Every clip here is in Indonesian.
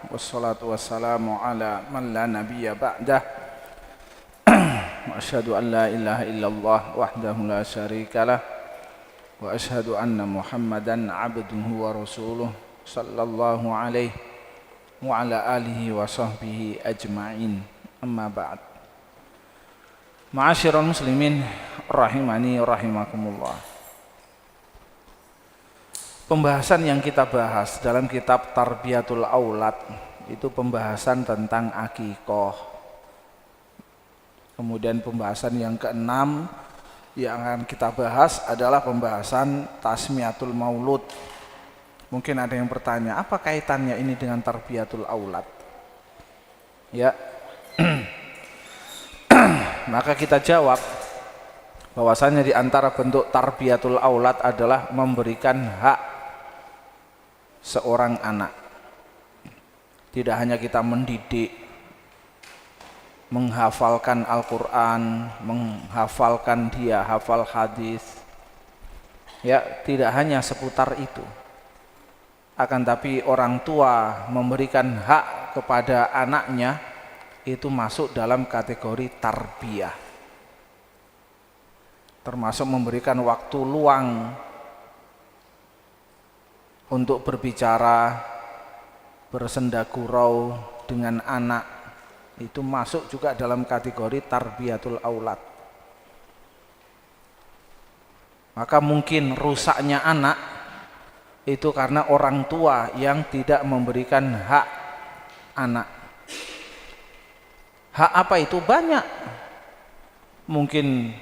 wassalatu wassalamu ala man la nabiyya ba'dah. Wa asyhadu an la ilaha illallah wahdahu la syarikalah wa asyhadu anna Muhammadan abduhu wa rasuluh sallallahu alaihi wa ala alihi wa sahbihi ajma'in. Amma ba'd. Ma'asyiral muslimin rahimani rahimakumullah. Pembahasan yang kita bahas dalam kitab Tarbiyatul Aulad itu pembahasan tentang akikoh. Kemudian pembahasan yang keenam yang akan kita bahas adalah pembahasan Tasmiyatul Maulud. Mungkin ada yang bertanya, apa kaitannya ini dengan Tarbiyatul Aulad? Ya, maka kita jawab bahwasanya di antara bentuk Tarbiyatul Aulad adalah memberikan hak seorang anak. Tidak hanya kita mendidik, menghafalkan Al-Quran, menghafalkan dia hafal hadis, ya, tidak hanya seputar itu. Akan tapi orang tua memberikan hak kepada anaknya itu masuk dalam kategori tarbiyah, termasuk memberikan waktu luang untuk berbicara, bersenda gurau dengan anak, itu masuk juga dalam kategori Tarbiyatul Aulad. Maka mungkin rusaknya anak itu karena orang tua yang tidak memberikan hak anak. Hak apa itu? Banyak. Mungkin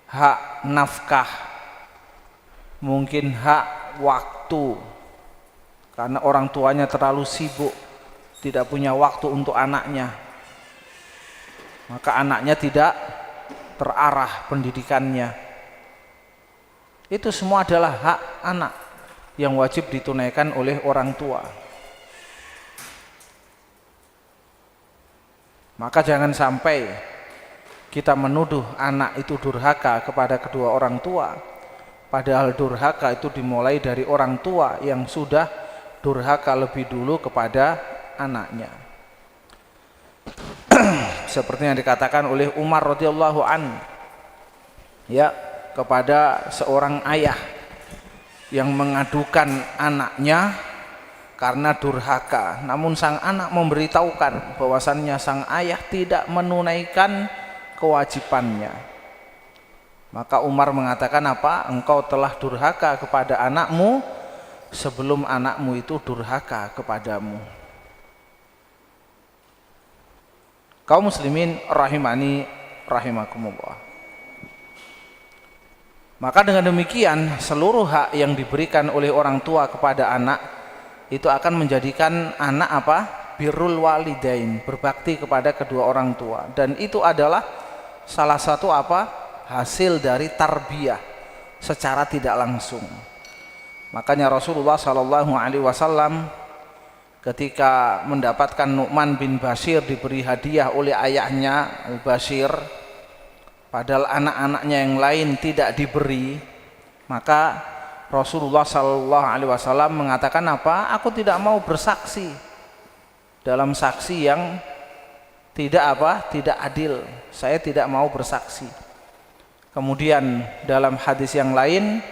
hak nafkah, mungkin hak waktu, karena orang tuanya terlalu sibuk, tidak punya waktu untuk anaknya, maka anaknya tidak terarah pendidikannya. Itu semua adalah hak anak yang wajib ditunaikan oleh orang tua. Maka jangan sampai kita menuduh anak itu durhaka kepada kedua orang tua, padahal durhaka itu dimulai dari orang tua yang sudah durhaka lebih dulu kepada anaknya. Seperti yang dikatakan oleh Umar radhiyallahu an, ya, kepada seorang ayah yang mengadukan anaknya karena durhaka, namun sang anak memberitahukan bahwasannya sang ayah tidak menunaikan kewajibannya. Maka Umar mengatakan apa? Engkau telah durhaka kepada anakmu sebelum anakmu itu durhaka kepadamu. Kaum muslimin rahimani rahimakumullah. Maka dengan demikian seluruh hak yang diberikan oleh orang tua kepada anak itu akan menjadikan anak apa? Birrul walidain, berbakti kepada kedua orang tua, dan itu adalah salah satu apa? Hasil dari tarbiyah secara tidak langsung. Makanya Rasulullah SAW ketika mendapatkan Nu'man bin Bashir diberi hadiah oleh ayahnya Al-Bashir, padahal anak-anaknya yang lain tidak diberi, maka Rasulullah SAW mengatakan apa? Aku tidak mau bersaksi dalam saksi yang tidak apa? Tidak adil. Saya tidak mau bersaksi. Kemudian dalam hadis yang lain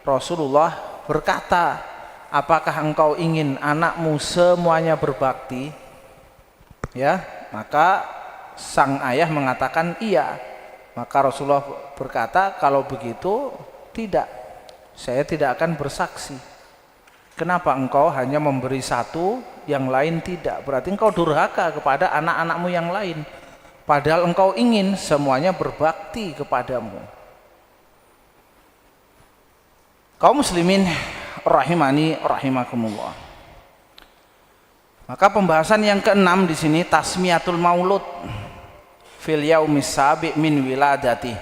Rasulullah berkata, apakah engkau ingin anakmu semuanya berbakti? Ya, maka sang ayah mengatakan iya. Maka Rasulullah berkata, kalau begitu tidak, saya tidak akan bersaksi. Kenapa engkau hanya memberi satu, yang lain tidak? Berarti engkau durhaka kepada anak-anakmu yang lain, padahal engkau ingin semuanya berbakti kepadamu. Kaum muslimin rahimani rahimakumullah. Maka pembahasan yang keenam di sini Tasmiyatul Maulud fil yaumis sabi' min wiladati,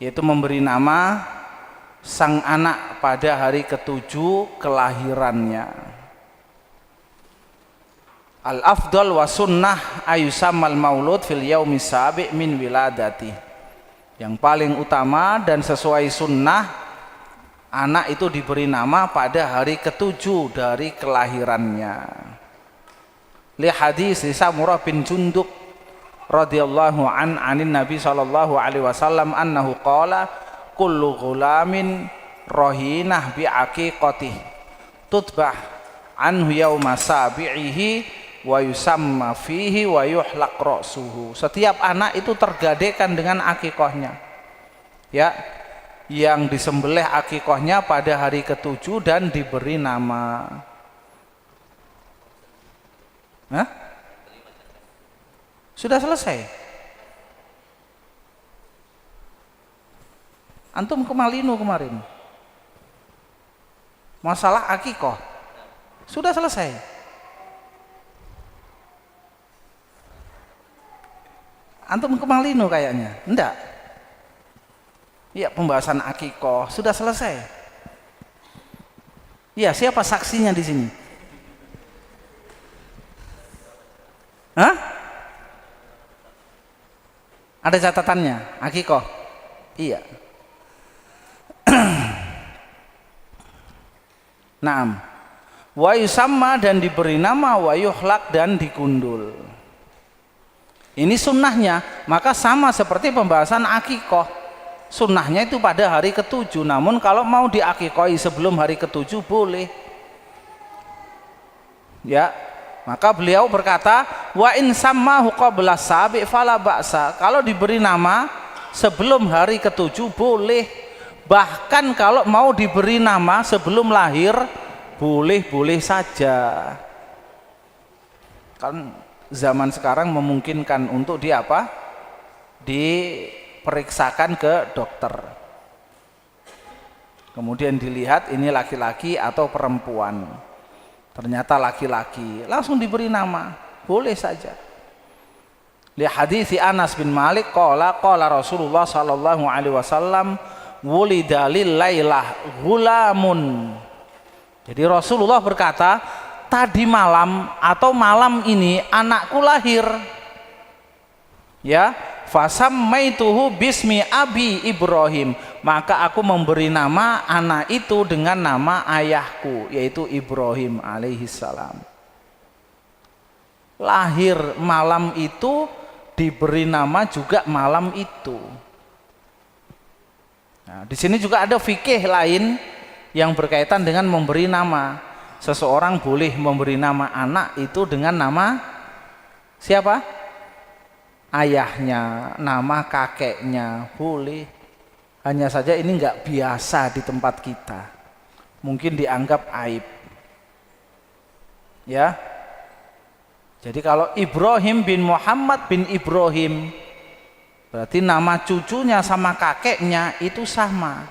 yaitu memberi nama sang anak pada hari ketujuh kelahirannya. Al-afdal wa sunnah ayusammal maulud fil yaumis sabi' min wiladati. Yang paling utama dan sesuai sunnah, anak itu diberi nama pada hari ketujuh dari kelahirannya. li hadis Samurah bin Jundub radhiyallahu anin Nabi sallallahu alaihi wasallam annahu qala kullu ghulamin rahinah bi aqiqatih tutbah anhu yauma sabi'ihi wa yusamma fihi wa yuhlaq ra'suhu. Setiap anak itu tergadekan dengan akikahnya, ya, yang disembelih akikahnya pada hari ke-7 dan diberi nama. Hah? Sudah selesai. Antum ke Malino kemarin. Masalah akikah sudah selesai. Antum ke Malino kayaknya. Enggak. Iya, pembahasan akikah sudah selesai. Iya, siapa saksinya di sini? Hah? Ada catatannya, akikah? Iya. Naam. Wa yusamma dan diberi nama, wa yuhlaq dan dikundul. Ini sunnahnya, maka sama seperti pembahasan akikah. Sunnahnya itu pada hari ke-7, namun kalau mau diakikahi sebelum hari ke-7 boleh. Ya. Maka beliau berkata, wa in sammahu qabla sabi' fala ba'sa. Kalau diberi nama sebelum hari ke-7 boleh. Bahkan kalau mau diberi nama sebelum lahir boleh-boleh saja. Kan zaman sekarang memungkinkan untuk diperiksakan ke dokter. Kemudian dilihat ini laki-laki atau perempuan. Ternyata laki-laki, langsung diberi nama, boleh saja. Li hadits Anas bin Malik qala Rasulullah sallallahu alaihi wasallam wulida lil lailah ghulamun. Jadi Rasulullah berkata, tadi malam atau malam ini anakku lahir. Ya, fasammaituhu bismi abi Ibrahim. Maka aku memberi nama anak itu dengan nama ayahku, yaitu Ibrahim alaihissalam. Lahir malam itu, diberi nama juga malam itu. Nah, di sini juga ada fikih lain yang berkaitan dengan memberi nama. Seseorang boleh memberi nama anak itu dengan nama siapa? Ayahnya, nama kakeknya, boleh. Hanya saja ini enggak biasa di tempat kita, mungkin dianggap aib, ya. Jadi kalau Ibrahim bin Muhammad bin Ibrahim, berarti nama cucunya sama kakeknya itu sama.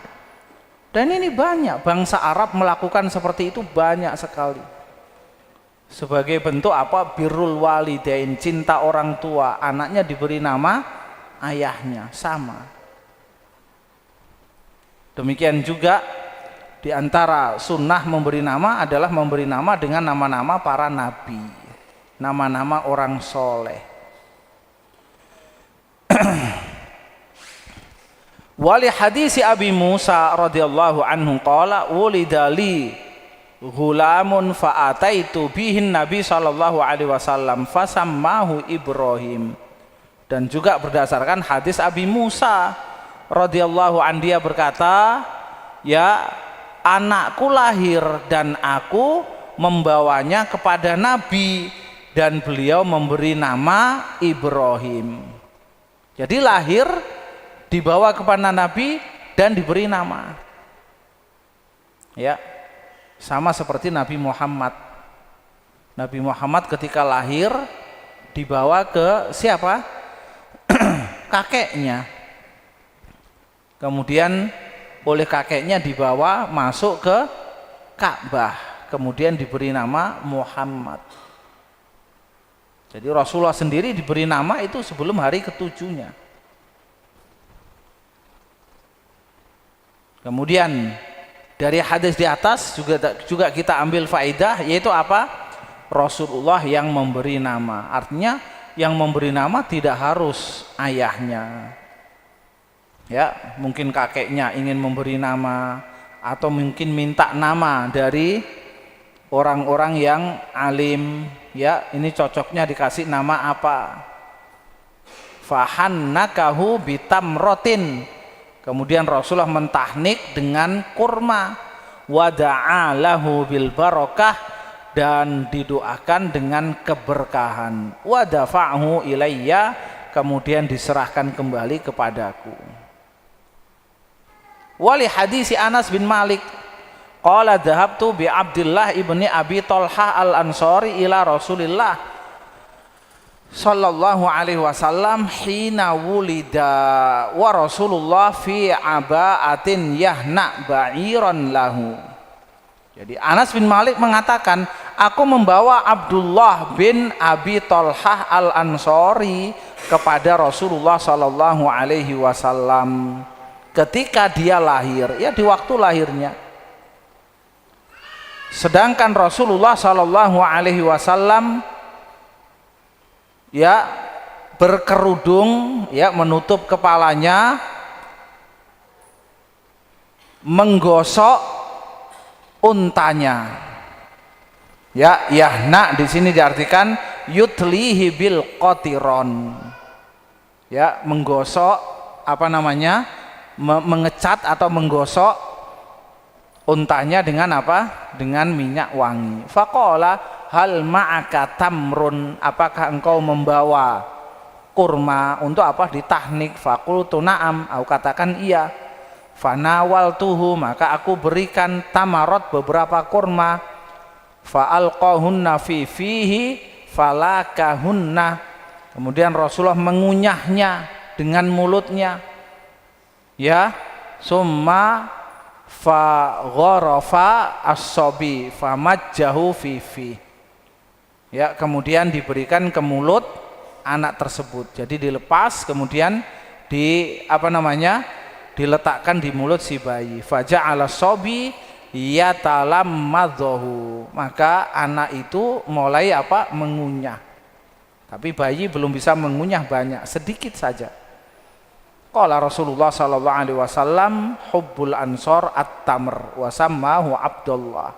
Dan ini banyak bangsa Arab melakukan seperti itu, banyak sekali. Sebagai bentuk apa? Birrul walidain, cinta orang tua, anaknya diberi nama ayahnya, sama. Demikian juga di antara sunnah memberi nama adalah memberi nama dengan nama-nama para nabi, nama-nama orang soleh. Wali hadisi Abi Musa radhiyallahu anhu qala wulida li ghulamun fa'ataitu bihin Nabi sallallahu alaihi wasallam fasammahu Ibrahim. Dan juga berdasarkan hadis Abi Musa radhiyallahu an, dia berkata, ya, anakku lahir dan aku membawanya kepada Nabi dan beliau memberi nama Ibrahim. Jadi lahir, dibawa kepada Nabi dan diberi nama. Ya, sama seperti Nabi Muhammad. Nabi Muhammad ketika lahir dibawa ke siapa? Kakeknya. Kemudian oleh kakeknya dibawa masuk ke Ka'bah, kemudian diberi nama Muhammad. Jadi Rasulullah sendiri diberi nama itu sebelum hari ke-7-nya. Kemudian dari hadis di atas juga kita ambil faedah, yaitu apa? Rasulullah yang memberi nama. Artinya yang memberi nama tidak harus ayahnya. Ya, mungkin kakeknya ingin memberi nama atau mungkin minta nama dari orang-orang yang alim, ya ini cocoknya dikasih nama apa. Fahannakahu bitamrotin, kemudian Rasulullah mentahnik dengan kurma. Wada'alahu bil barokah, dan didoakan dengan keberkahan. Wadafa'hu ilayya, kemudian diserahkan kembali kepadaku. Wali hadisi Anas bin Malik qala dhahabtu bi Abdullah ibni Abi Talhah al-Ansari ila Rasulillah sallallahu alaihi wasallam hina wulida wa Rasulullah fi aba'atin yahna ba'iran lahu. Jadi Anas bin Malik mengatakan, aku membawa Abdullah bin Abi Talhah al-Ansari kepada Rasulullah sallallahu alaihi wasallam ketika dia lahir, ya di waktu lahirnya. Sedangkan Rasulullah sallallahu alaihi wasallam ya berkerudung, ya menutup kepalanya, menggosok untanya. Ya, yahna di sini diartikan yutlihi bil qatiron. Ya, menggosok apa namanya? Mengecat atau menggosok untanya dengan apa? Dengan minyak wangi. Faqala hal ma'aka tamrun, apakah engkau membawa kurma untuk apa? Ditahnik. Faqultu na'am, aku katakan iya. Fanawaltuhu, maka aku berikan tamarot, beberapa kurma. Fa'alqahunna fi fihi falakahunna, kemudian Rasulullah mengunyahnya dengan mulutnya, ya. Summa fa gharafa as-sabi famajjahu fi, ya, kemudian diberikan ke mulut anak tersebut. Jadi dilepas, kemudian di apa namanya, diletakkan di mulut si bayi. Faja'ala as-sabi yatalammadhu, maka anak itu mulai apa? Mengunyah. Tapi bayi belum bisa mengunyah banyak, sedikit saja. Qala Rasulullah sallallahu alaihi wasallam hubbul ansor at-tamr wa sammahu Abdullah.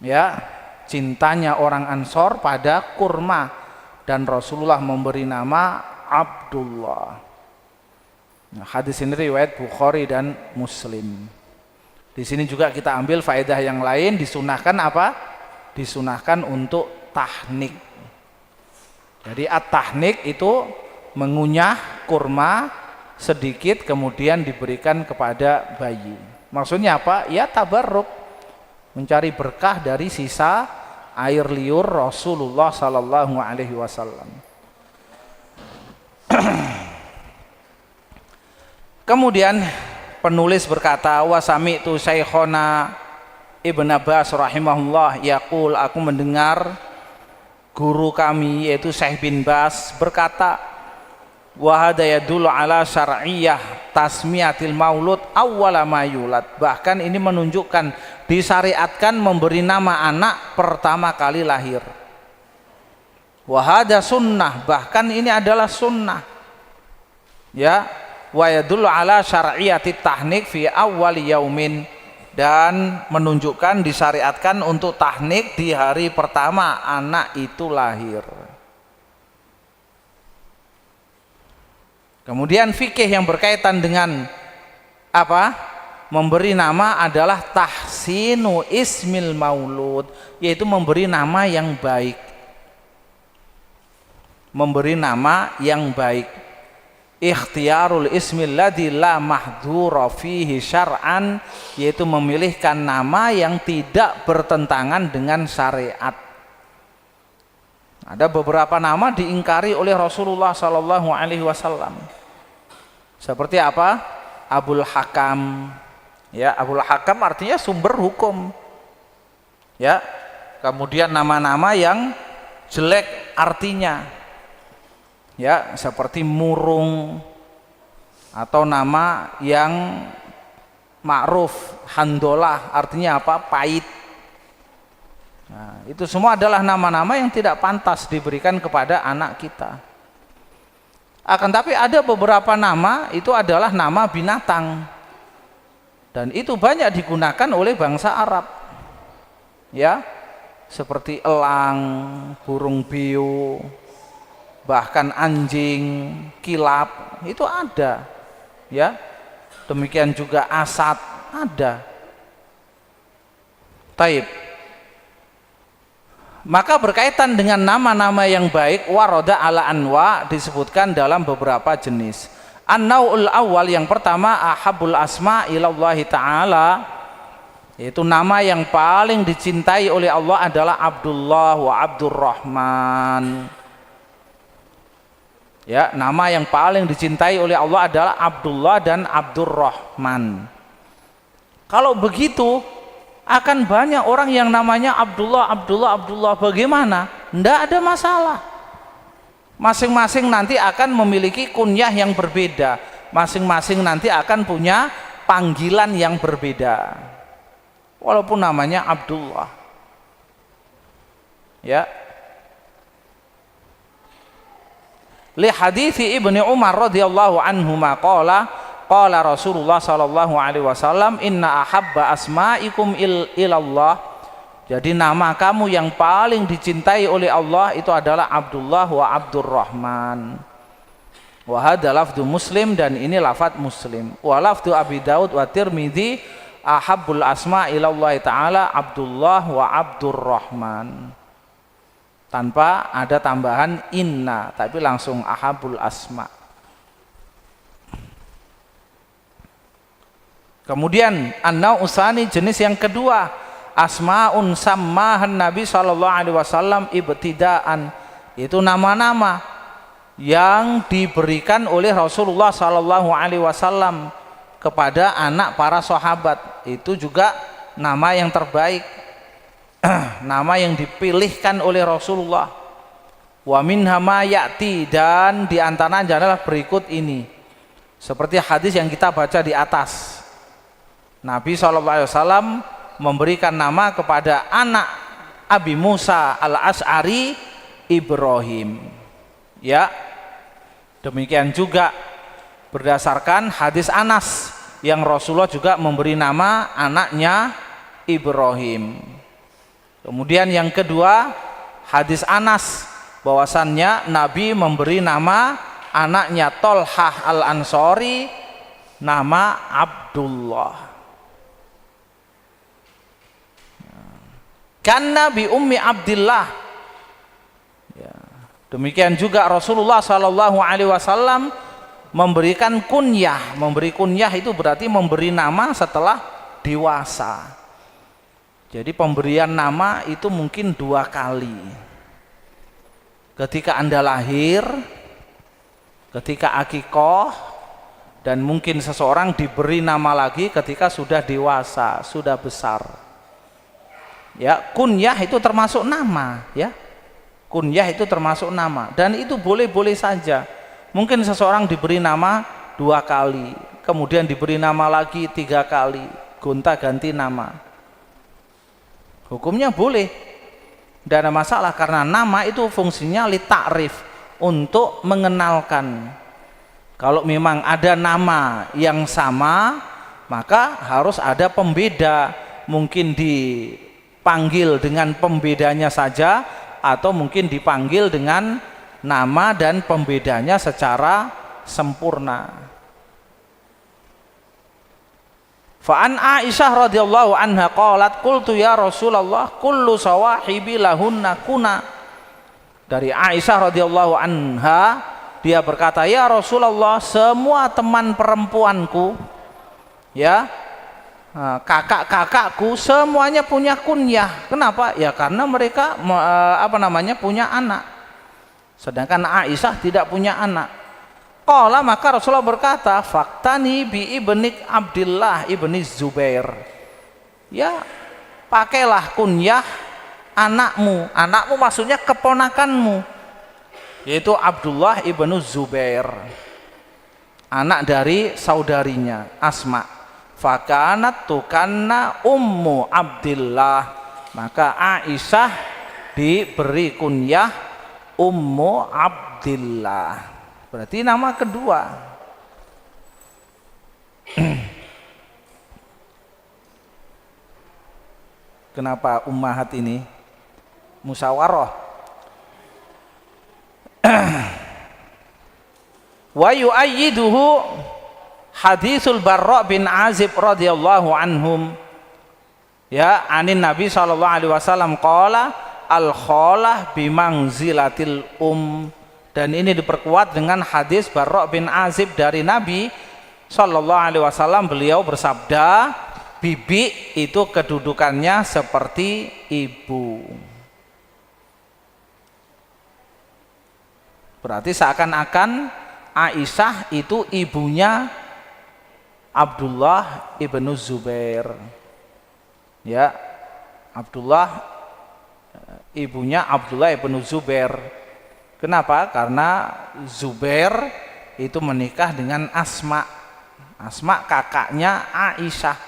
Ya, cintanya orang Ansor pada kurma, dan Rasulullah memberi nama Abdullah. Nah, hadis ini riwayat Bukhari dan Muslim. Di sini juga kita ambil faedah yang lain, disunahkan apa? Disunahkan untuk tahnik. Jadi at-tahnik itu mengunyah kurma sedikit kemudian diberikan kepada bayi. Maksudnya apa? Ya tabarruk, mencari berkah dari sisa air liur Rasulullah sallallahu alaihi wasallam. Kemudian penulis berkata, wa sami'tu Syekhona Ibn Abbas rahimahullah yaqul, aku mendengar guru kami yaitu Syekh bin Bas berkata, wa hada yadullu ala syar'iyyah tasmiyatil maulud awwala ma yulad, bahkan ini menunjukkan disyariatkan memberi nama anak pertama kali lahir. Wa hada sunnah, bahkan ini adalah sunnah. Ya, wa yadullu ala syar'iyyati tahnik fi awwali yaumin, dan menunjukkan disyariatkan untuk tahnik di hari pertama anak itu lahir. Kemudian fikih yang berkaitan dengan apa? Memberi nama adalah tahsinu ismil maulud, yaitu memberi nama yang baik. Memberi nama yang baik. Ikhtiyarul ismil ladzi la mahdhura fihi syar'an, yaitu memilihkan nama yang tidak bertentangan dengan syariat. Ada beberapa nama diingkari oleh Rasulullah sallallahu alaihi wasallam. Seperti apa? Abul Hakam. Ya, Abul Hakam artinya sumber hukum. Ya. Kemudian nama-nama yang jelek artinya. Ya, seperti murung, atau nama yang ma'ruf, handolah artinya apa? Pahit. Nah, itu semua adalah nama-nama yang tidak pantas diberikan kepada anak kita. Akan tapi ada beberapa nama itu adalah nama binatang, dan itu banyak digunakan oleh bangsa Arab. Ya, seperti elang, burung beo, bahkan anjing, kilap, itu ada, ya. Demikian juga asad ada. Taib. Maka berkaitan dengan nama-nama yang baik, waroda ala anwa disebutkan dalam beberapa jenis. An-naul awal, yang pertama, ahabul asma ilallahi ta'ala, yaitu nama yang paling dicintai oleh Allah adalah Abdullah wa Abdurrahman. Ya, nama yang paling dicintai oleh Allah adalah Abdullah dan Abdurrahman. Kalau begitu, akan banyak orang yang namanya Abdullah, Abdullah, Abdullah. Bagaimana? Tidak ada masalah. Masing-masing nanti akan memiliki kunyah yang berbeda. Masing-masing nanti akan punya panggilan yang berbeda. Walaupun namanya Abdullah. Ya. Li hadithi Ibnu Umar radhiyallahu anhuma qala Rasulullah sallallahu alaihi wasallam, inna ahabba asma'ikum ilallah. Jadi nama kamu yang paling dicintai oleh Allah itu adalah Abdullah wa Abdurrahman. Wa hadza lafdzu Muslim, dan ini lafaz Muslim. Wa lafdzu Abi Daud wa Tirmidzi, ahabbul asma ilallah ta'ala Abdullah wa Abdurrahman. Tanpa ada tambahan inna, tapi langsung ahabul asma. Kemudian an-nau' usani, jenis yang kedua, asmaun sammahan Nabi sallallahu alaihi wasallam ibtidaan, itu nama-nama yang diberikan oleh Rasulullah sallallahu alaihi wasallam kepada anak para sahabat. Itu juga nama yang terbaik, nama yang dipilihkan oleh Rasulullah. Wa minha ma ya'ti, dan diantaranya adalah berikut ini, seperti hadis yang kita baca di atas. Nabi SAW memberikan nama kepada anak Abi Musa al-Ash'ari Ibrahim. Ya, demikian juga berdasarkan hadis Anas yang Rasulullah juga memberi nama anaknya Ibrahim. Kemudian yang kedua, hadis Anas bahwasannya Nabi memberi nama anaknya Tolhah al-Ansori nama Abdullah. Karena bi ummi Abdillah. Ya. Demikian juga Rasulullah Shallallahu Alaihi Wasallam memberikan kunyah. Memberi kunyah itu berarti memberi nama setelah dewasa. Jadi pemberian nama itu mungkin 2 kali. Ketika Anda lahir, ketika akikoh, dan mungkin seseorang diberi nama lagi ketika sudah dewasa, sudah besar. Ya, kunyah itu termasuk nama, ya. Kunyah itu termasuk nama, dan itu boleh-boleh saja. Mungkin seseorang diberi nama 2 kali, kemudian diberi nama lagi 3 kali, gonta-ganti nama. Hukumnya boleh, tidak ada masalah, karena nama itu fungsinya li ta'rif, untuk mengenalkan. Kalau memang ada nama yang sama, maka harus ada pembeda. Mungkin dipanggil dengan pembedanya saja, atau mungkin dipanggil dengan nama dan pembedanya secara sempurna. Fa'an Aisyah radhiyallahu anha qalat qultu ya Rasulullah kullu sawahibi lahunna kuna. Dari Aisyah radhiyallahu anha, dia berkata, ya Rasulullah, semua teman perempuanku, ya, kakak-kakakku semuanya punya kunyah. Kenapa? Ya karena mereka punya anak. Sedangkan Aisyah tidak punya anak. Qala, maka Rasulullah berkata, faktani bi ibnik Abdillah ibni Zubair. Ya, pakailah kunyah anakmu. Anakmu maksudnya keponakanmu, yaitu Abdullah ibnu Zubair, anak dari saudarinya Asma. Fakanat tukanna ummu Abdillah, maka Aisyah diberi kunyah ummu Abdillah, berarti nama kedua. Kenapa ummahat ini? musyawarah. Wa yu'ayyiduhu haditsul Barra bin Azib radhiyallahu anhum, ya, anin Nabi sallallahu alaihi wasallam qala al khalah bimangzilatil dan ini diperkuat dengan hadis Barra bin Azib dari Nabi sallallahu alaihi wasallam. Beliau bersabda, bibi itu kedudukannya seperti ibu. Berarti seakan-akan Aisyah itu ibunya Abdullah ibnu Zubair, ya, Abdullah, ibunya Abdullah ibnu Zubair. Kenapa? Karena Zubair itu menikah dengan Asma, Asma kakaknya Aisyah,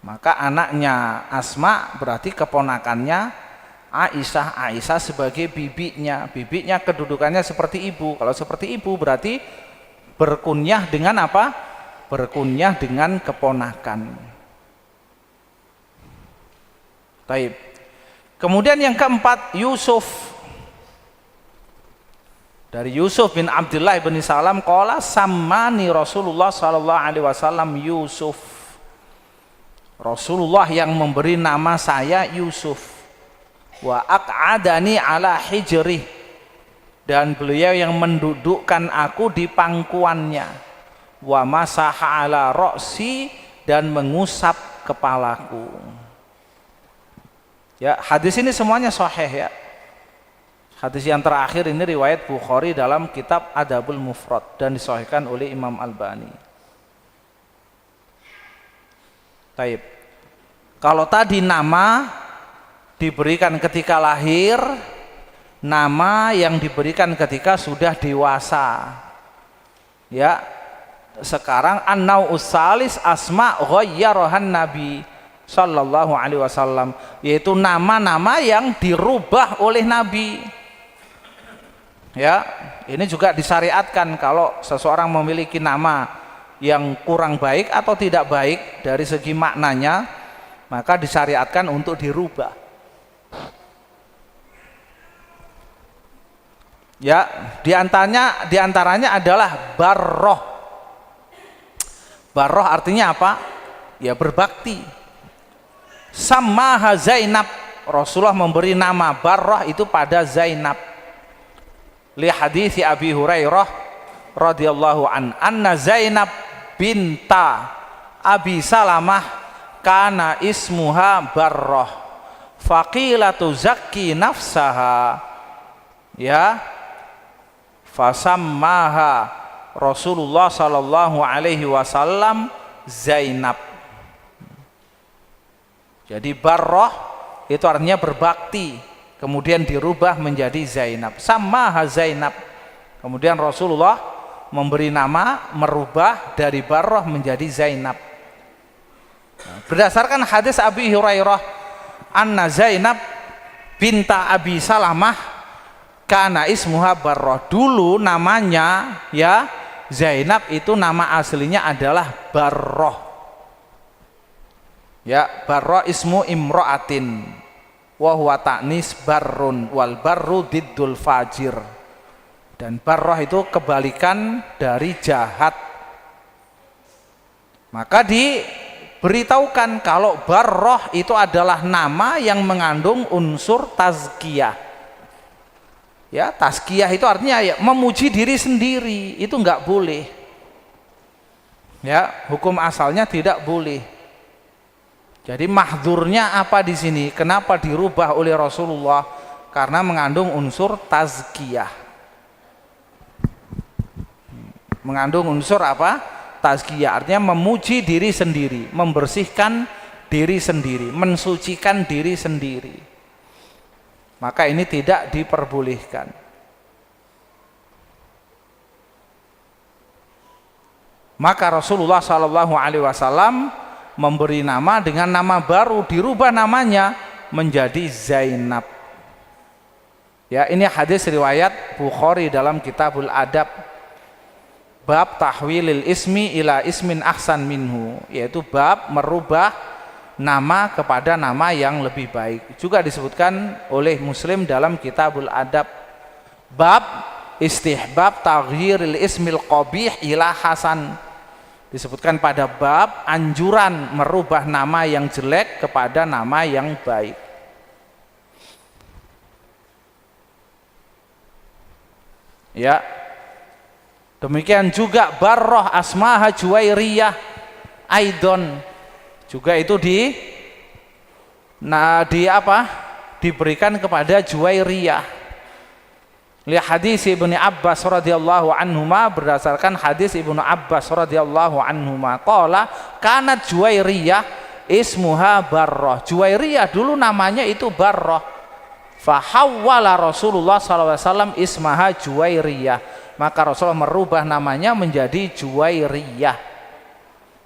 maka anaknya Asma berarti keponakannya Aisyah. Aisyah sebagai bibinya, bibinya kedudukannya seperti ibu. Kalau seperti ibu berarti berkunyah dengan apa? Berkunyah dengan keponakan. Taib. Kemudian yang keempat, Yusuf. Dari Yusuf bin Abdullah bin Salam qala sammani Rasulullah sallallahu alaihi wasallam Yusuf. Rasulullah yang memberi nama saya Yusuf. Wa aq'adani ala hijrih, dan beliau yang mendudukkan aku di pangkuannya. Wa masaha ala ra'si, dan mengusap kepalaku. Ya, hadis ini semuanya sahih, ya. Hadis yang terakhir ini riwayat Bukhari dalam kitab Adabul Mufrad dan disahihkan oleh Imam Albani. Taib. Kalau tadi nama diberikan ketika lahir, nama yang diberikan ketika sudah dewasa. Ya. Sekarang an-nau'us salis asma ghayyarahan Nabi sallallahu alaihi wasallam, yaitu nama-nama yang dirubah oleh Nabi. Ya, ini juga disyariatkan kalau seseorang memiliki nama yang kurang baik atau tidak baik dari segi maknanya, maka disyariatkan untuk dirubah. Ya, diantaranya adalah Barroh. Barroh artinya apa? Ya, berbakti. Sammaha Zainab, Rasulullah memberi nama Barroh itu pada Zainab. Li hadits Abi Hurairah radhiyallahu anna Zainab binta Abi Salamah kana ismuha Barroh. Faqila tuzakki nafsaha, ya, fasammaha Rasulullah sallallahu alaihi wasallam Zainab. Jadi Barroh itu artinya berbakti, kemudian dirubah menjadi Zainab. Sammaha Zainab. Kemudian Rasulullah memberi nama, merubah dari Barroh menjadi Zainab. Berdasarkan hadis Abi Hurairah, anna Zainab binta Abi Salamah kana ismuha Barroh. Dulu namanya, ya, Zainab itu nama aslinya adalah Barroh. Ya, Barroh ismu imro'atin wa huwa ta'nis barrun wal barru diddul fajir. Dan Barroh itu kebalikan dari jahat. Maka diberitahukan kalau Barroh itu adalah nama yang mengandung unsur tazkiyah. Ya, tazkiyah itu artinya ya, memuji diri sendiri, itu enggak boleh. Ya, hukum asalnya tidak boleh. Jadi mahdzurnya apa di sini? Kenapa dirubah oleh Rasulullah? Karena mengandung unsur tazkiyah. Mengandung unsur apa? Tazkiyah, artinya memuji diri sendiri, membersihkan diri sendiri, mensucikan diri sendiri. Maka ini tidak diperbolehkan. Maka Rasulullah Shallallahu Alaihi Wasallam memberi nama dengan nama baru, dirubah namanya menjadi Zainab. Ya, ini hadis riwayat Bukhari dalam Kitabul Adab, bab tahwilil ismi ila ismin ahsan minhu, yaitu bab merubah nama kepada nama yang lebih baik. Juga disebutkan oleh Muslim dalam Kitabul Adab, bab istihbab taghyiril ismil qabih ila hasan. Disebutkan pada bab anjuran merubah nama yang jelek kepada nama yang baik. Ya. Demikian juga Barrah asmaha Juwairiyah aidon. Juga itu diberikan kepada Juwairiyah. Lihat hadis Ibnu Abbas radhiyallahu anhuma, berdasarkan hadis Ibnu Abbas radhiyallahu anhuma, qala kanat Juwairiyah ismuha Barrah. Juwairiyah dulu namanya itu Barrah. Fahawwala Rasulullah SAW ismaha Juwairiyah. Maka Rasulullah merubah namanya menjadi Juwairiyah.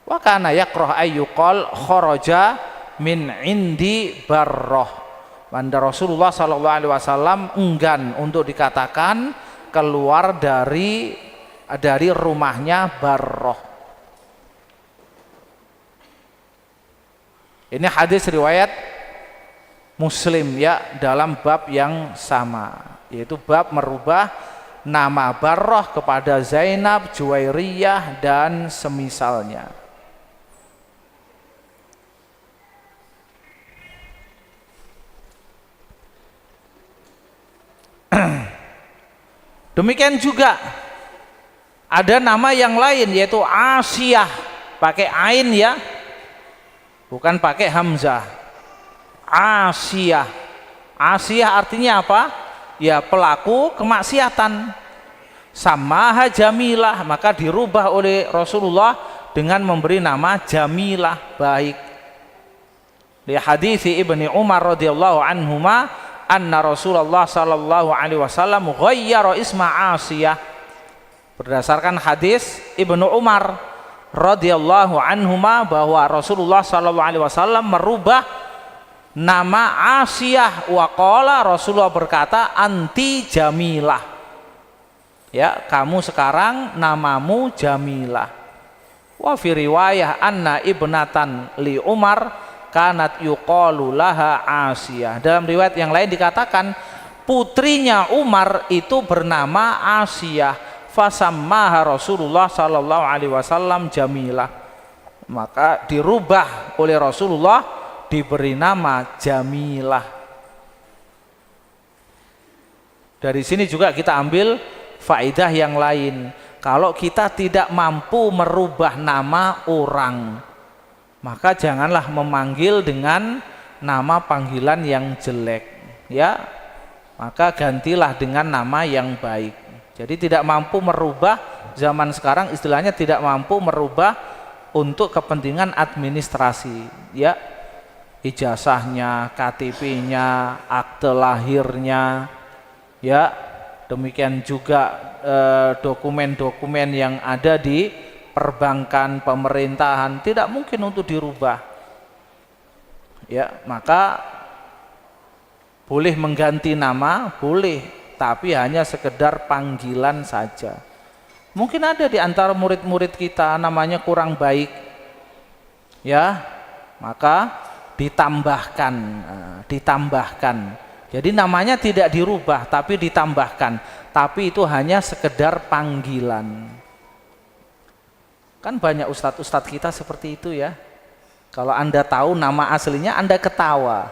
Wa kana yakrah ayyuqal kharaja min indi Barrah. Banda Rasulullah SAW enggan untuk dikatakan keluar dari rumahnya Barrah. Ini hadis riwayat Muslim ya, dalam bab yang sama, yaitu bab merubah nama Barrah kepada Zainab, Juwairiyah dan semisalnya. Demikian juga ada nama yang lain, yaitu Asiyah, pakai ain ya, bukan pakai hamzah. Asiyah. Asiyah artinya apa? Ya, pelaku kemaksiatan. Samaha Jamilah, maka dirubah oleh Rasulullah dengan memberi nama Jamilah, baik. Di hadis Ibnu Umar radhiyallahu anhuma, anna Rasulullah sallallahu alaihi wasallam ghayyara isma Asiyah. Berdasarkan hadis Ibnu Umar radhiyallahu anhuma bahwa Rasulullah sallallahu alaihi wasallam merubah nama Asiyah. Wa qala, Rasulullah berkata, anti Jamilah. Ya, kamu sekarang namamu Jamilah. Wa fi riwayah anna ibnatan li Umar kanat yuqalu laha Asiyah. Dalam riwayat yang lain dikatakan putrinya Umar itu bernama Asiyah. Fasammaha Rasulullah sallallahu alaihi wasallam Jamilah. Maka dirubah oleh Rasulullah, diberi nama Jamilah. Dari sini juga kita ambil faedah yang lain. Kalau kita tidak mampu merubah nama orang, maka janganlah memanggil dengan nama panggilan yang jelek, ya. Maka gantilah dengan nama yang baik. Jadi tidak mampu merubah, zaman sekarang istilahnya tidak mampu merubah untuk kepentingan administrasi, ya. Ijazahnya, KTP-nya, akte lahirnya, ya. Demikian juga dokumen-dokumen yang ada di perbankan, pemerintahan, tidak mungkin untuk dirubah, ya. Maka boleh mengganti nama, boleh, tapi hanya sekedar panggilan saja. Mungkin ada di antara murid-murid kita namanya kurang baik, ya, maka ditambahkan. Jadi namanya tidak dirubah tapi ditambahkan, tapi itu hanya sekedar panggilan. Kan banyak ustadz-ustadz kita seperti itu ya. Kalau Anda tahu nama aslinya, Anda ketawa.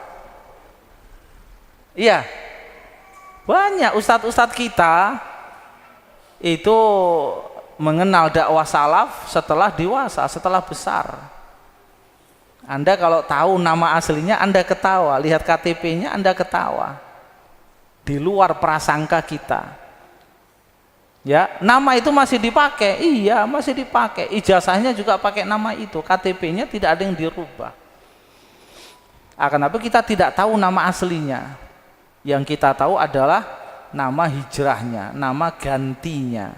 Iya, banyak ustadz-ustadz kita itu mengenal dakwah salaf setelah dewasa, setelah besar. Anda kalau tahu nama aslinya, Anda ketawa. Lihat KTP-nya, Anda ketawa. Di luar prasangka kita. Ya, nama itu masih dipakai. Iya, masih dipakai. Ijazahnya juga pakai nama itu. KTP-nya tidak ada yang dirubah. Kenapa kita tidak tahu nama aslinya? Yang kita tahu adalah nama hijrahnya, nama gantinya.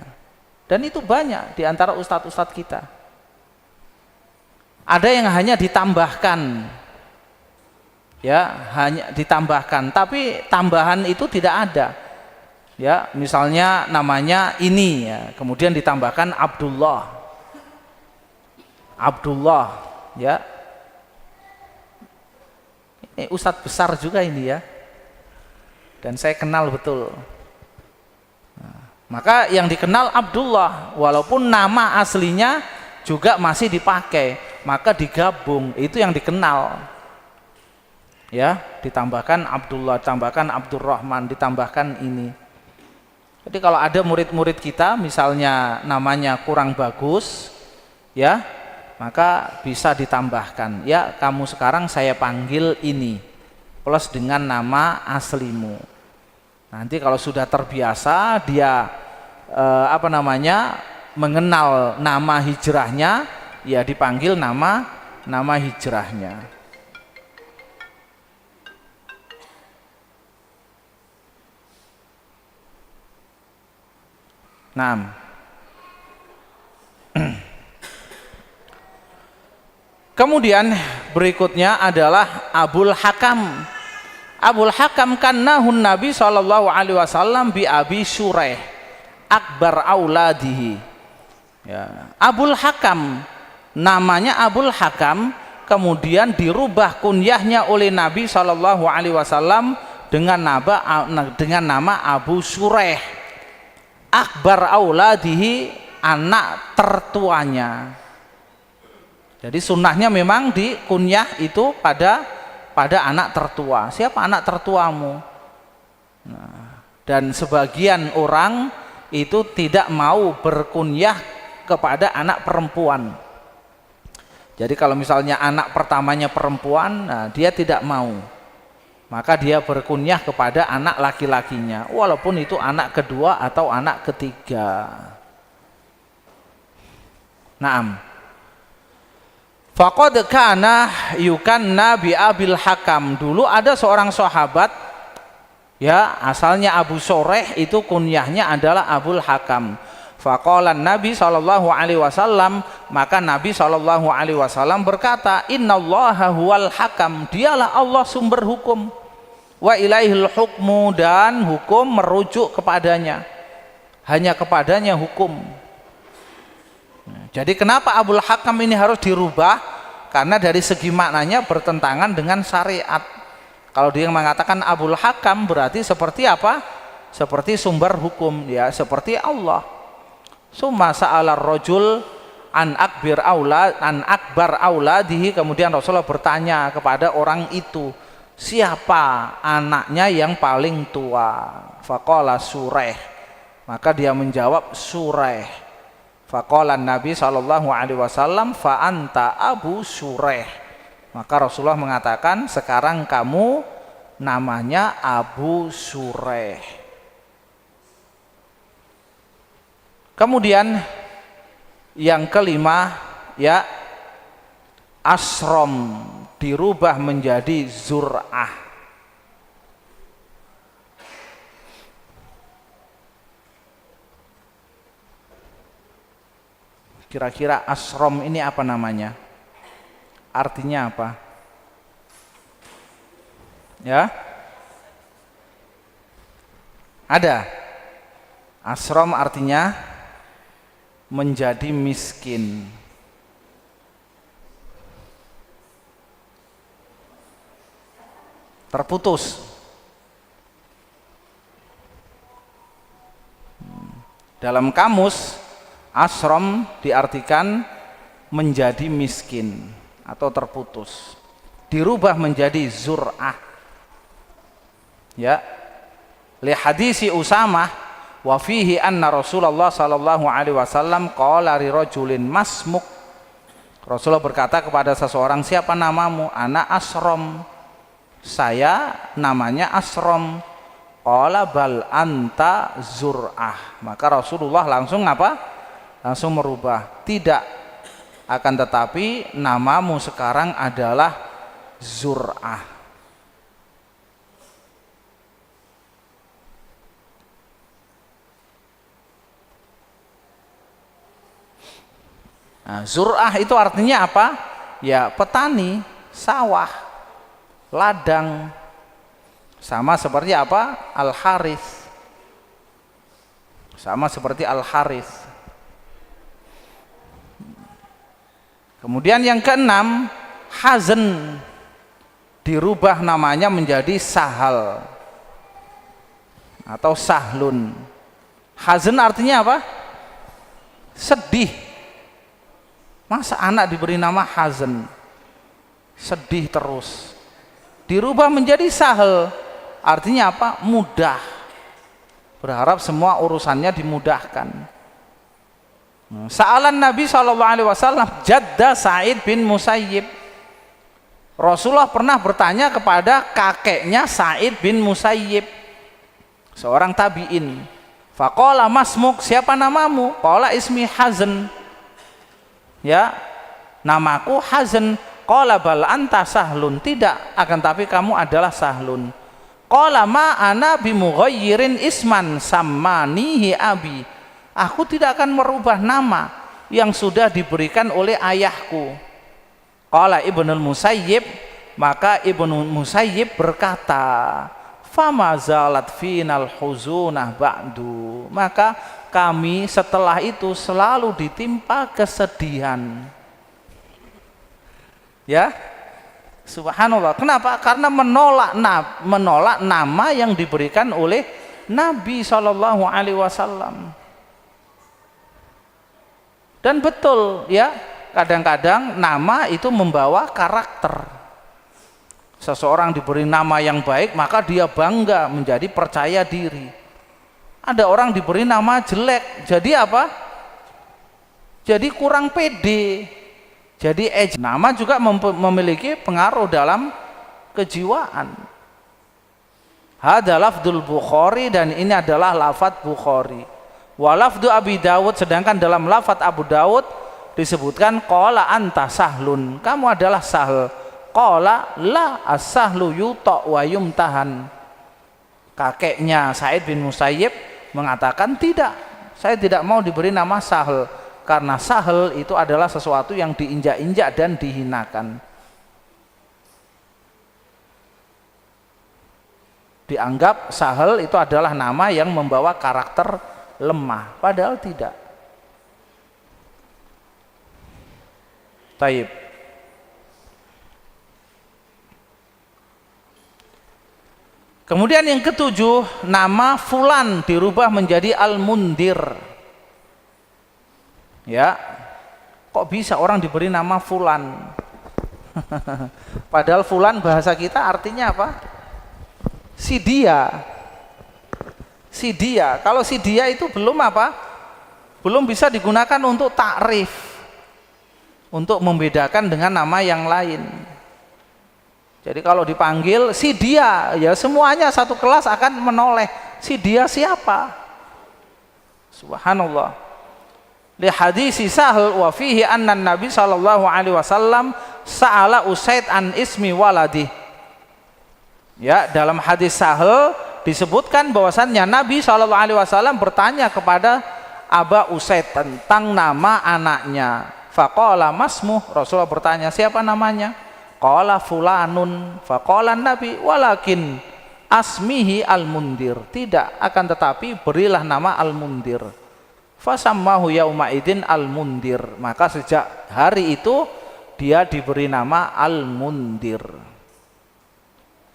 Dan itu banyak di antara ustadz-ustadz kita. Ada yang hanya ditambahkan, ya, hanya ditambahkan, tapi tambahan itu tidak ada. Ya, misalnya namanya ini, ya, kemudian ditambahkan Abdullah, ya. Ustadz besar juga ini ya, dan saya kenal betul. Maka yang dikenal Abdullah, walaupun nama aslinya juga masih dipakai, maka digabung, itu yang dikenal. Ya, ditambahkan Abdullah, ditambahkan Abdurrahman, ditambahkan ini. Jadi kalau ada murid-murid kita misalnya namanya kurang bagus, ya, maka bisa ditambahkan, ya kamu sekarang saya panggil ini plus dengan nama aslimu. Nanti kalau sudah terbiasa dia mengenal nama hijrahnya, ya dipanggil nama hijrahnya. Nah, kemudian berikutnya adalah Abul Hakam. Abul Hakam kannahun Nabi SAW bi Abi Shuraih akbar auladihi. Ya. Abul Hakam, namanya Abul Hakam, kemudian dirubah kunyahnya oleh Nabi SAW dengan nama Abu Shuraih akbar auladihi, anak tertuanya. Jadi sunnahnya memang di kunyah itu pada anak tertua. Siapa anak tertuamu? Nah, dan sebagian orang itu tidak mau berkunyah kepada anak perempuan. Jadi kalau misalnya anak pertamanya perempuan, nah dia tidak mau, maka dia berkunyah kepada anak laki-lakinya, walaupun itu anak kedua atau anak ketiga. Naam. Faqad kana yukanna bi Abil Hakam. Dulu ada seorang sahabat, ya asalnya Abu Shuraih, itu kunyahnya adalah Abul Hakam. Faqala Nabi SAW, maka Nabi SAW berkata, innallaha huwal hakam, dialah Allah sumber hukum, wa ilaihil hukmu, dan hukum merujuk kepadanya, hanya kepadanya hukum. Jadi kenapa Abul Hakam ini harus dirubah? Karena dari segi maknanya bertentangan dengan syariat. Kalau dia mengatakan Abul Hakam berarti seperti apa? Seperti sumber hukum, ya seperti Allah. Summa sa'alar rajul an akbar auladihi, kemudian Rasulullah bertanya kepada orang itu, siapa anaknya yang paling tua? Faqala Shuraih, maka dia menjawab Shuraih. Faqala Nabi SAW, fa anta Abu Shuraih, maka Rasulullah mengatakan, sekarang kamu namanya Abu Shuraih. Kemudian yang kelima, ya Asrom, dirubah menjadi Zur'ah. Kira-kira Asrom ini apa namanya? Artinya apa? Ya, ada. Asrom artinya menjadi miskin. Terputus. Dalam kamus, asrom diartikan menjadi miskin atau terputus. Dirubah menjadi zur'ah. Ya. Li hadisi Usamah wa fihi anna Rasulullah sallallahu alaihi wasallam qala li rajulin masmuk. Rasulullah berkata kepada seseorang, siapa namamu? Ana Asrom, saya namanya Asrom. Qala bal anta Zur'ah, maka Rasulullah langsung apa? Langsung merubah, tidak, akan tetapi namamu sekarang adalah Zur'ah. Nah, Zur'ah itu artinya apa? Ya petani, sawah, ladang. Sama seperti apa? Al-Harith. Sama seperti Al-Harith. Kemudian yang keenam, Hazn. dirubah namanya menjadi Sahal atau Sahlun. Hazan artinya apa? Sedih. Masa anak diberi nama Hazan? Sedih terus. Dirubah menjadi Sahal, artinya apa? Mudah. Berharap semua urusannya dimudahkan. Sa'alan Nabi SAW jadda Sa'id bin Musayyib. Rasulullah pernah bertanya kepada kakeknya Sa'id bin Musayyib, seorang tabi'in. Faqala masmuk, siapa namamu? Qala ismi Hazan. Ya, namaku Hazan. Qala bal anta Sahlun. Tidak, akan tapi kamu adalah Sahlun. Qala ma ana bimughayyirin isman sammanihi abi. Aku tidak akan merubah nama yang sudah diberikan oleh ayahku. Qala Ibnul Musayyib, maka Ibnu Musayyib berkata, fama zalat final huzunah ba'du. Maka kami setelah itu selalu ditimpa kesedihan. Ya, subhanallah. Kenapa? Karena menolak nama yang diberikan oleh Nabi SAW. Dan betul ya, kadang-kadang nama itu membawa karakter. Seseorang diberi nama yang baik, maka dia bangga, menjadi percaya diri. Ada orang diberi nama jelek, jadi apa? Jadi kurang pede. Jadi nama juga memiliki pengaruh dalam kejiwaan. Hadza lafdzul Bukhari, dan ini adalah lafadz Bukhari. Wa lafdzu Abi Dawud, sedangkan dalam lafadz Abu Dawud disebutkan qala anta Sahlun, kamu adalah Sahl. Qala la as-sahlu yuta wa yumtahan. Kakeknya Sa'id bin Musayyib mengatakan, tidak, saya tidak mau diberi nama Sahl, karena Sahl itu adalah sesuatu yang diinjak-injak dan dihinakan. Dianggap Sahl itu adalah nama yang membawa karakter lemah, padahal tidak. Taib. Kemudian yang ketujuh, nama Fulan dirubah menjadi Al-Mundir. Ya, kok bisa orang diberi nama Fulan? Padahal Fulan bahasa kita artinya apa? Si dia. Si dia. Kalau si dia itu belum apa? Belum bisa digunakan untuk takrif, untuk membedakan dengan nama yang lain. Jadi kalau dipanggil si dia, ya semuanya satu kelas akan menoleh. Si dia siapa? Subhanallah. Li hadisi Sahl wa fihi anna Nabi sallallahu alaihi wasallam sa'ala Usaid an ismi waladi. Ya, dalam hadis Sahl disebutkan bahwasannya Nabi sallallahu alaihi wasallam bertanya kepada Aba Usaid tentang nama anaknya. Faqala masmuh, Rasulullah bertanya, siapa namanya? Qala fulanun. Faqala Nabi walakin asmihi Al-Mundir. Tidak, akan tetapi berilah nama Al-Mundir. Fasammahu yauma idin Al-Mundir. Maka sejak hari itu dia diberi nama Al-Mundir.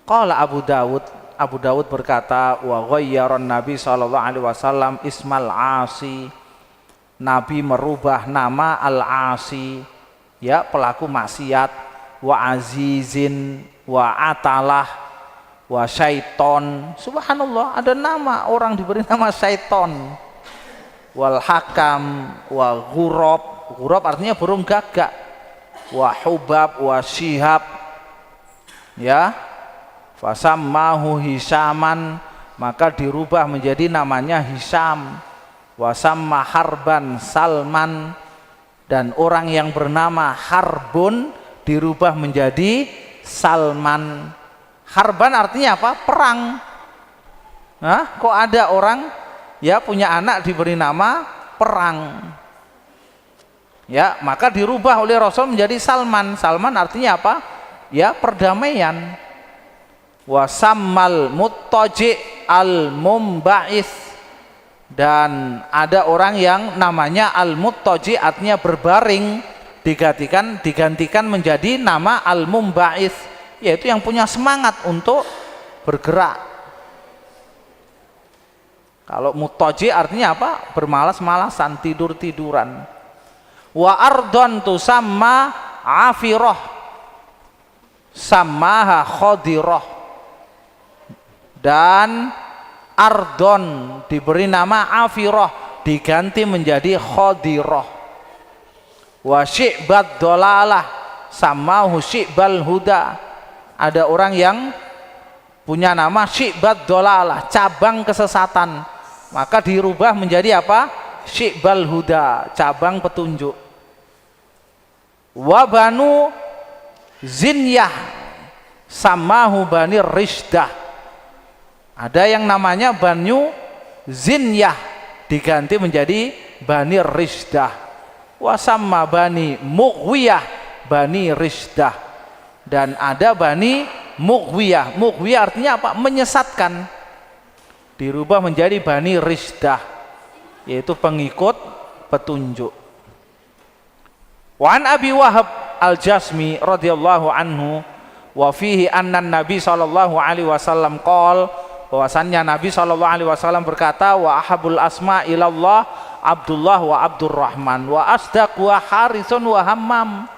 Qala Abu Dawud. Abu Dawud berkata, wa ghayyaran Nabi sallallahu alaihi wasallam ismal Asi. Nabi merubah nama Al-Asi, ya, pelaku maksiat. Wa azizin, wa atalah, wa syaiton. Subhanallah, ada nama orang diberi nama syaiton. Wal hakam, wa ghurab. Ghurab artinya burung gagak. Wa hubab, wa syihab. Ya, fasammahu Hisaman, maka dirubah menjadi namanya Hisam. Wa samma Harban Salman, dan orang yang bernama Harbun dirubah menjadi Salman. Harban artinya apa? Perang. Nah, kok ada orang ya punya anak diberi nama perang? Ya, maka dirubah oleh Rasul menjadi Salman. Salman artinya apa? Ya, perdamaian. Wasammal muttaji al-mumba'is, dan ada orang yang namanya al-muttaji artinya berbaring, digantikan menjadi nama al-mumba'is, yaitu yang punya semangat untuk bergerak. Kalau mutaji artinya apa? Bermalas-malasan, tidur-tiduran. Wa ardon tusamma afirah, samaha khadirah. Dan ardon diberi nama afirah, diganti menjadi khadirah. Wa syi'bad dolalah, samahu syi'bal huda. Ada orang yang punya nama syi'bad dolalah, cabang kesesatan, maka dirubah menjadi apa? Syi'bal huda, cabang petunjuk. Wa banu zinyah, samahu bani rishdah. Ada yang namanya Banu Zinyah, diganti menjadi Bani Rishdah. Wa sama Bani Mughwiyah, Bani Rishdah. Dan ada Bani Mughwiyah. Mughwiyah artinya apa? Menyesatkan. Dirubah menjadi Bani Rishdah, yaitu pengikut petunjuk. Wa an Abi Wahab Al-Jasmi radhiyallahu anhu wa fihi anna Nabi sallallahu alaihi wasallam qol, bahwasannya Nabi sallallahu alaihi wasallam berkata, wa ahabul asma ilallah Abdullah wa Abdurrahman wa asdaq wa Harithun wa Hammam.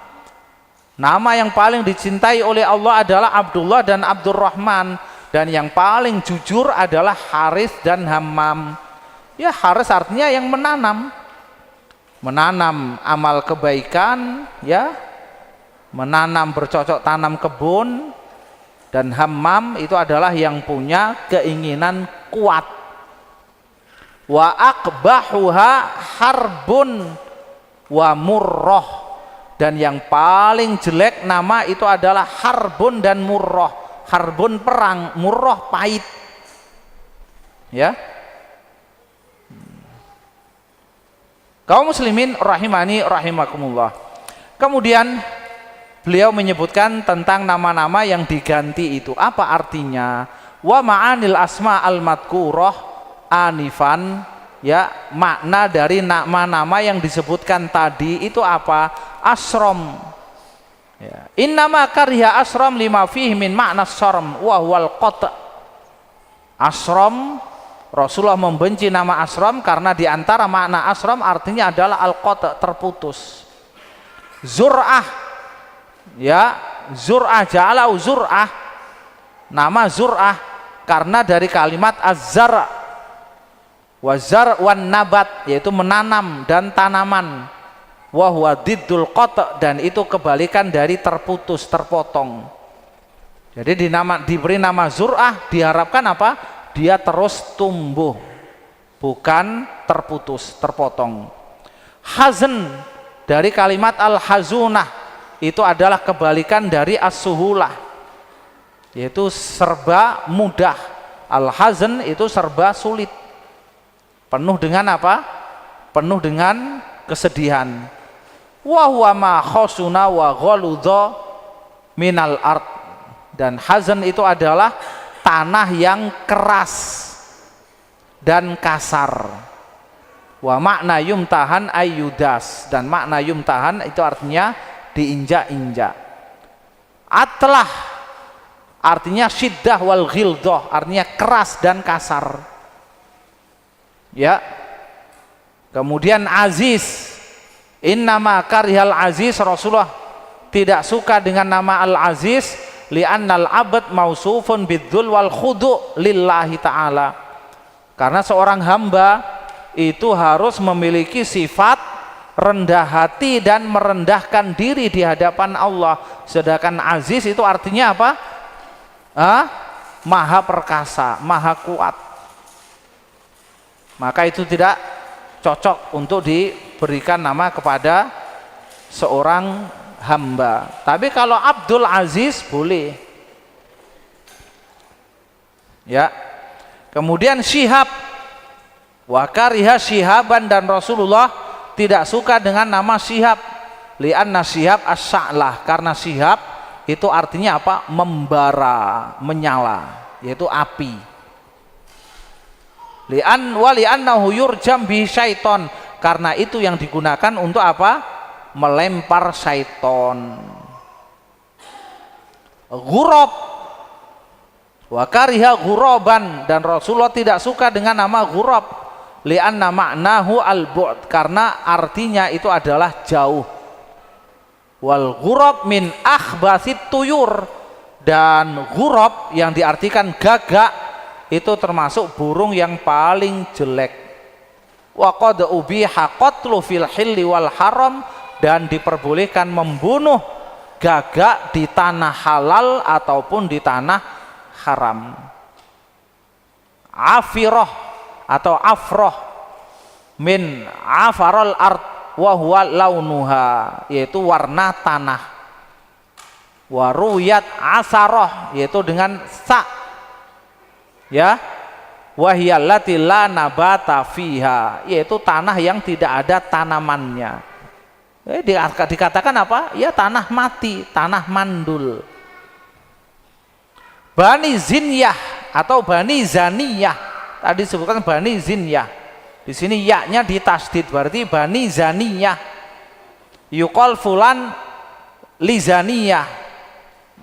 Nama yang paling dicintai oleh Allah adalah Abdullah dan Abdurrahman, dan yang paling jujur adalah Harith dan Hammam. Ya, Harith artinya yang menanam amal kebaikan, ya, menanam bercocok tanam kebun. Dan Hammam itu adalah yang punya keinginan kuat. Wa aqbahuha harbun wa murrah. Dan yang paling jelek nama itu adalah harbun dan murrah. Harbun perang, murrah pahit. Ya. Kaum muslimin rahimani rahimakumullah. Kemudian beliau menyebutkan tentang nama-nama yang diganti itu. Apa artinya? Wa ma'anil asma al-madkurah anifan, ya, makna dari nama-nama yang disebutkan tadi itu apa? Asrom. Ya. Innama kariha asrom lima fihi min makna sarm wa huwal qata'. Asrom, Rasulullah membenci nama asrom karena diantara makna asrom artinya adalah al-qata', terputus. Zur'ah, ya, Zur'ah, ja'alau Zur'ah, nama Zur'ah karena dari kalimat az-zar' wa zar' wan nabat, yaitu menanam dan tanaman. Wa huwa diddul qata', dan itu kebalikan dari terputus, terpotong. Jadi diberi nama Zur'ah diharapkan apa? Dia terus tumbuh, bukan terputus, terpotong. Hazn dari kalimat al-hazunah, itu adalah kebalikan dari as-suhulah, yaitu serba mudah. Al-hazn itu serba sulit, penuh dengan apa? Penuh dengan kesedihan. Wa huwa ma khasuna wa ghaludha minal ard. Dan hazn itu adalah tanah yang keras dan kasar. Wa makna yumtahan ayyudas, dan makna yumtahan itu artinya diinjak-injak. Atlah artinya syiddah wal ghildah, artinya keras dan kasar. Ya. Kemudian aziz, innama karihal aziz, Rasulullah tidak suka dengan nama al-aziz li'annal abad mausufun bidzul wal khudu' lillahi ta'ala, karena seorang hamba itu harus memiliki sifat rendah hati dan merendahkan diri di hadapan Allah. Sedangkan aziz itu artinya apa? Maha perkasa, maha kuat. Maka itu tidak cocok untuk diberikan nama kepada seorang hamba. Tapi kalau Abdul Aziz boleh. Ya. Kemudian Syihab, wa kariha Syihaban, dan Rasulullah tidak suka dengan nama Syihab. Li'anna Syihab as-sa'lah, karena Syihab itu artinya apa? Membara, menyala, yaitu api. Li'annahu yurjam bi syaiton, karena itu yang digunakan untuk apa? Melempar syaiton. ghurab. Wa kariha ghuraban, dan Rasulullah tidak suka dengan nama ghurab, li'anna ma'nahu al-bu'd, karena artinya itu adalah jauh. Wal ghurab min akhbasit tuyur, dan ghurab yang diartikan gagak itu termasuk burung yang paling jelek. Wa qad ubiha qatlu fil hilli wal haram, dan diperbolehkan membunuh gagak di tanah halal ataupun di tanah haram. Afirah atau afroh min afarol ard wa huwa launuha, yaitu warna tanah. Waruyat asaroh, yaitu dengan sa, ya, wahiyallati la nabata fiha, yaitu tanah yang tidak ada tanamannya. Dikatakan apa? Ya tanah mati, tanah mandul. Bani Zinyah atau Bani Zaniyah, tadi disebutkan Bani Zinyah, di sini ya-nya ditasdid, berarti Bani Zaniyah. Yuqal fulan li zaniyah,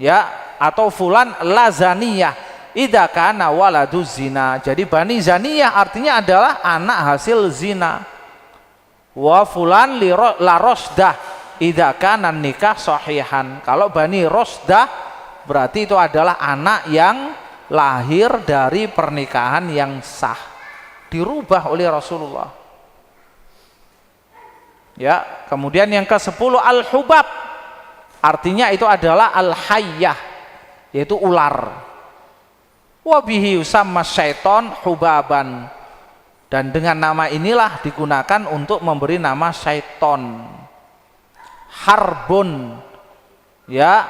ya, atau fulan la zaniyah idza kana waladu zina. Jadi Bani Zaniyah artinya adalah anak hasil zina. Wa fulan li la rosdah idza kana nikah sahihan. Kalau Bani Rosdah berarti itu adalah anak yang lahir dari pernikahan yang sah, dirubah oleh Rasulullah. Ya, kemudian yang ke-10 al-hubab, artinya itu adalah al-hayyah, yaitu ular. Wa bihi yusamma syaiton hubaban, dan dengan nama inilah digunakan untuk memberi nama syaiton. Harbun, ya,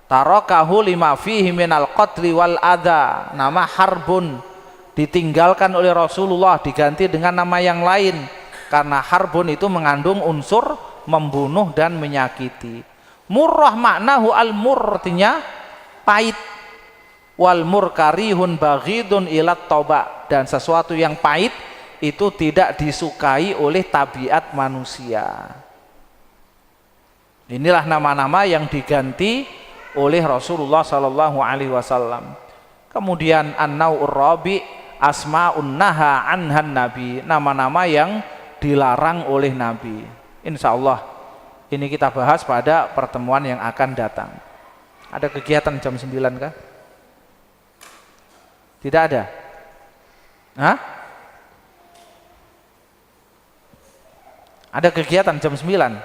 tarakahu lima fihi minal qatli wal adha. Nama harbun ditinggalkan oleh Rasulullah, diganti dengan nama yang lain, karena harbun itu mengandung unsur membunuh dan menyakiti. Murrah maknahu al-murr, artinya pahit. Wal mur karihun baghidun ilat toba, dan sesuatu yang pahit itu tidak disukai oleh tabiat manusia. Inilah nama-nama yang diganti oleh Rasulullah Sallallahu Alaihi Wasallam. Kemudian an-nau'ur rabi asma'un naha anhan nabi, nama-nama yang dilarang oleh Nabi. Insya Allah ini kita bahas pada pertemuan yang akan datang. Ada kegiatan jam 9 kah? Tidak ada? Hah? Ada kegiatan jam 9?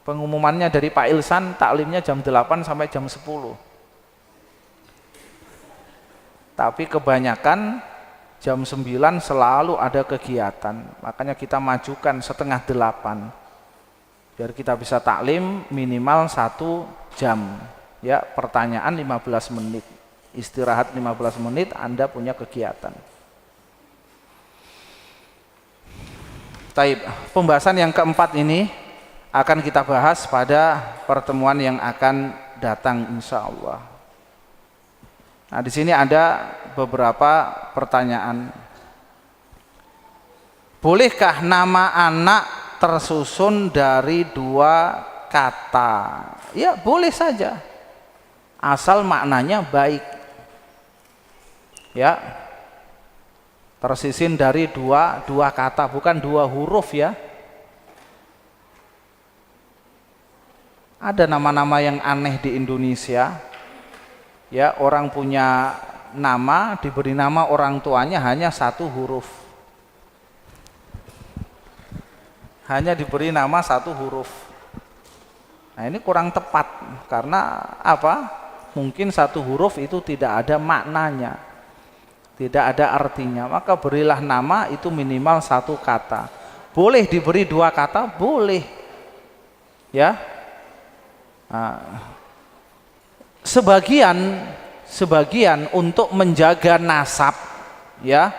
Pengumumannya dari Pak Ilsan, taklimnya jam 8 sampai jam 10. Tapi kebanyakan jam 9 selalu ada kegiatan, makanya kita majukan setengah 8 biar kita bisa taklim minimal 1 jam, ya, pertanyaan 15 menit, istirahat 15 menit, Anda punya kegiatan. Taib, pembahasan yang keempat ini akan kita bahas pada pertemuan yang akan datang insya Allah. Nah, di sini ada beberapa pertanyaan. Bolehkah nama anak tersusun dari 2 kata? Ya, boleh saja, asal maknanya baik. Ya, tersusun dari dua kata, bukan 2 huruf ya. Ada nama-nama yang aneh di Indonesia, ya, orang punya nama, diberi nama orang tuanya hanya 1 huruf, hanya diberi nama 1 huruf. Nah, ini kurang tepat, karena apa? Mungkin 1 huruf itu tidak ada maknanya, tidak ada artinya, maka berilah nama itu minimal 1 kata. Boleh diberi 2 kata, boleh, ya. Nah, sebagian untuk menjaga nasab, ya,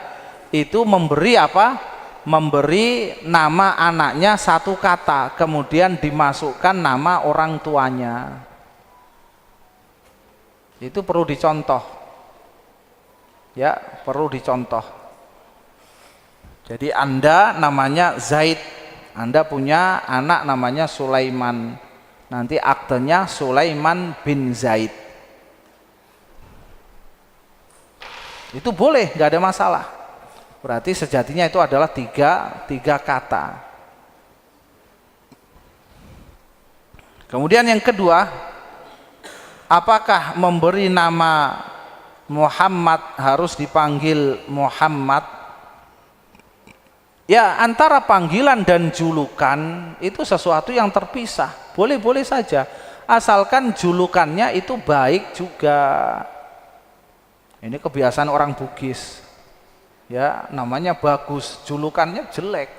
itu memberi apa? Memberi nama anaknya 1 kata, kemudian dimasukkan nama orang tuanya. Itu perlu dicontoh, ya, perlu dicontoh. Jadi Anda namanya Zaid, Anda punya anak namanya Sulaiman, nanti aktenya Sulaiman bin Zaid. Itu boleh, nggak ada masalah. Berarti sejatinya itu adalah tiga kata. Kemudian yang kedua, apakah memberi nama Muhammad harus dipanggil Muhammad? Ya, antara panggilan dan julukan itu sesuatu yang terpisah. Boleh-boleh saja, asalkan julukannya itu baik juga. Ini kebiasaan orang Bugis. Ya, namanya bagus, julukannya jelek.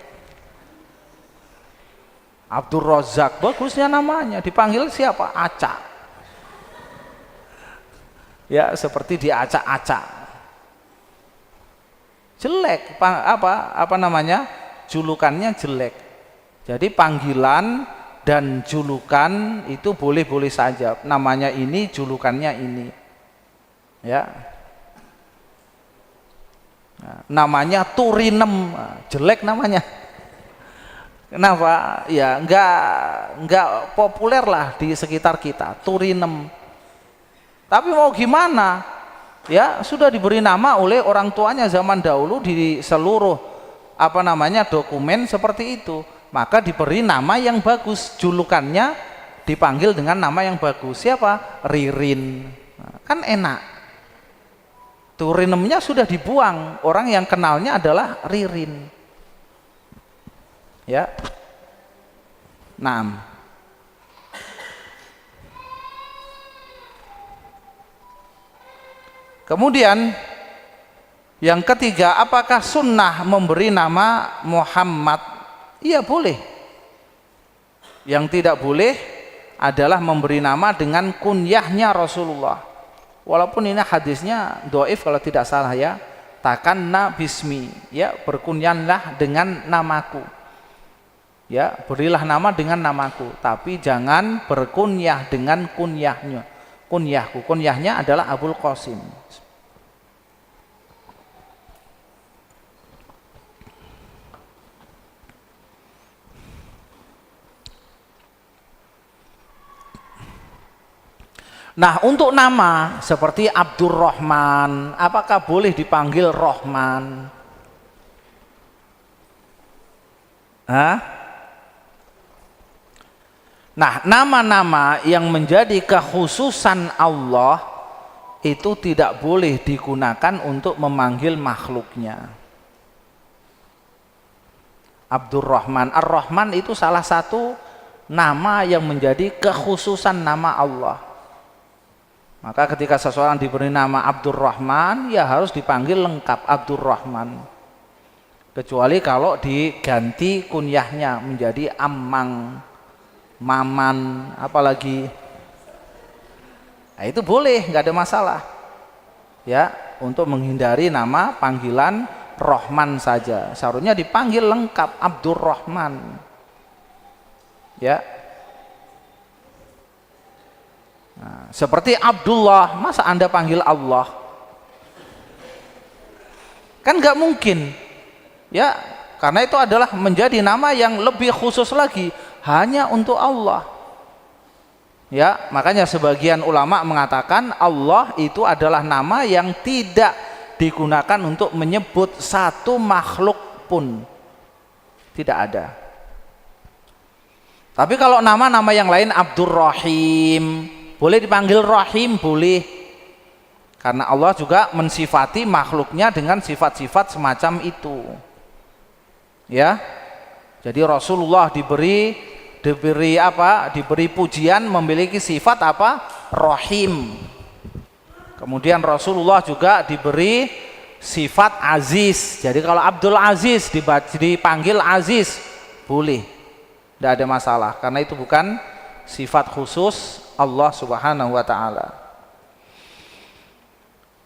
Abdul Razak, bagusnya namanya, dipanggil siapa? Acak. Ya, seperti diacak-acak. Jelek, apa namanya? Julukannya jelek. Jadi panggilan dan julukan itu boleh-boleh saja. Namanya ini, julukannya ini. Ya. Namanya Turinem, jelek namanya. Kenapa? Ya enggak populer lah di sekitar kita, Turinem. Tapi mau gimana? Ya sudah diberi nama oleh orang tuanya zaman dahulu di seluruh dokumen seperti itu. Maka diberi nama yang bagus, julukannya dipanggil dengan nama yang bagus. Siapa? Ririn. Kan enak. Turinemnya sudah dibuang, orang yang kenalnya adalah Ririn. Ya. 6. Kemudian yang ketiga, apakah sunnah memberi nama Muhammad? Iya, boleh. Yang tidak boleh adalah memberi nama dengan kunyahnya Rasulullah. Walaupun ini hadisnya dhaif kalau tidak salah ya. Takanna bismi, ya, berkunyanlah dengan namaku. Ya, berilah nama dengan namaku, tapi jangan berkunyah dengan kunyahnya. Kunyahku, kunyahnya adalah Abul Qasim. Nah, untuk nama seperti Abdurrahman, apakah boleh dipanggil Rahman? Hah? Nah, nama-nama yang menjadi kekhususan Allah itu tidak boleh digunakan untuk memanggil makhluknya. Abdurrahman, Ar-Rahman itu salah satu nama yang menjadi kekhususan nama Allah. Maka ketika seseorang diberi nama Abdurrahman, ya harus dipanggil lengkap Abdurrahman. Kecuali kalau diganti kunyahnya menjadi Ammang, Maman, apalagi. Nah, itu boleh, nggak ada masalah. Ya, untuk menghindari nama panggilan Rahman saja. Seharusnya dipanggil lengkap Abdurrahman. Ya. Nah, seperti Abdullah, masa Anda panggil Allah? Kan nggak mungkin. Ya, karena itu adalah menjadi nama yang lebih khusus lagi, hanya untuk Allah. Ya, makanya sebagian ulama mengatakan Allah itu adalah nama yang tidak digunakan untuk menyebut satu makhluk pun. Tidak ada. Tapi kalau nama-nama yang lain, Abdurrahim, boleh dipanggil Rahim, boleh. Karena Allah juga mensifati makhluknya dengan sifat-sifat semacam itu. Ya. Jadi Rasulullah diberi pujian memiliki sifat apa? Rahim. Kemudian Rasulullah juga diberi sifat Aziz. Jadi kalau Abdul Aziz dipanggil Aziz, boleh. Tidak ada masalah karena itu bukan sifat khusus Allah Subhanahu wa taala.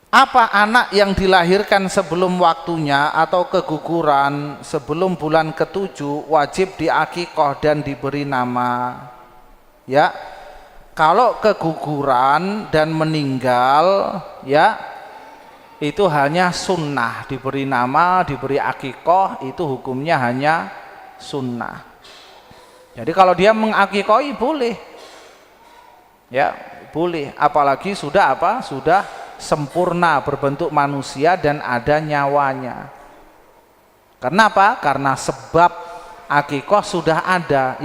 Apa anak yang dilahirkan sebelum waktunya atau keguguran sebelum bulan ke-7 wajib diakikah dan diberi nama? Ya. Kalau keguguran dan meninggal, ya, itu hanya sunnah, diberi nama, diberi akikah, itu hukumnya hanya sunnah. Jadi kalau dia mengakikahi boleh, Ya, boleh, apalagi sudah apa? Sudah sempurna berbentuk manusia dan ada nyawanya. Karena apa? Karena sebab akikoh sudah ada,